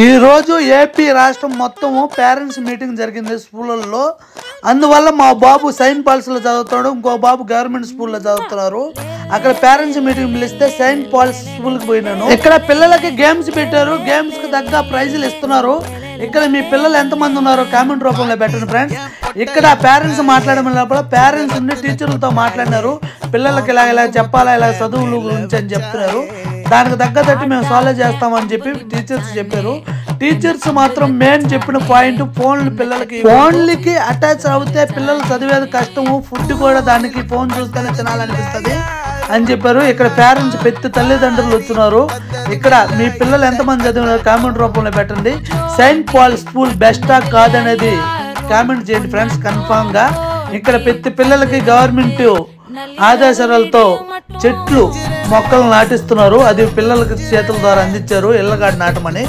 ఈ రోజు ఏపీ రాష్ట్రం మొత్తము పేరెంట్స్ మీటింగ్ జరిగింది స్కూళ్ళల్లో. అందువల్ల మా బాబు సెయింట్ పాల్స్లో చదువుతాడు, ఇంకో బాబు గవర్నమెంట్ స్కూల్లో చదువుతున్నారు. అక్కడ పేరెంట్స్ మీటింగ్ పిలిస్తే సెయింట్ పాల్స్ స్కూల్కి పోయినాను. ఇక్కడ పిల్లలకి గేమ్స్ పెట్టారు, గేమ్స్ కి తగ్గ ప్రైజులు ఇస్తున్నారు. ఇక్కడ మీ పిల్లలు ఎంతమంది ఉన్నారో కామెంట్ రూపంలో పెట్టండి ఫ్రెండ్స్. ఇక్కడ పేరెంట్స్ మాట్లాడడం లోపల పేరెంట్స్ ఉండి టీచర్లతో మాట్లాడినారు. పిల్లలకి ఇలా చెప్పాలా, ఇలా చదువుల గురించి అని చెప్తున్నారు. దానికి తగ్గట్టు మేము సాల్వ్ చేస్తామని చెప్పి టీచర్స్ చెప్పారు. టీచర్స్ మాత్రం మెయిన్ చెప్పిన పాయింట్ ఫోన్లు పిల్లలకి ఫోన్లకి అటాచ్ అవుతే పిల్లలు చదివేది కష్టము, ఫుడ్ కూడా దానికి ఫోన్ చూస్తేనే తినాలనిపిస్తుంది అని చెప్పారు. ఇక్కడ పేరెంట్స్ పెద్ద తల్లిదండ్రులు వచ్చినారు. ఇక్కడ మీ పిల్లలు ఎంతమంది చదివినారు కామెంట్ రూపంలో పెట్టండి. సెయింట్ పాల్ స్కూల్ బెస్టా కాదనేది కామెంట్ చేయండి ఫ్రెండ్స్ కన్ఫామ్ గా. ఇక్కడ ప్రతి పిల్లలకి గవర్నమెంట్ ఆదేశాలతో చెట్లు మొక్కలు నాటిస్తున్నారు. అది పిల్లలకి చేతుల ద్వారా అందించారు, ఇళ్ళగాడు నాటమని.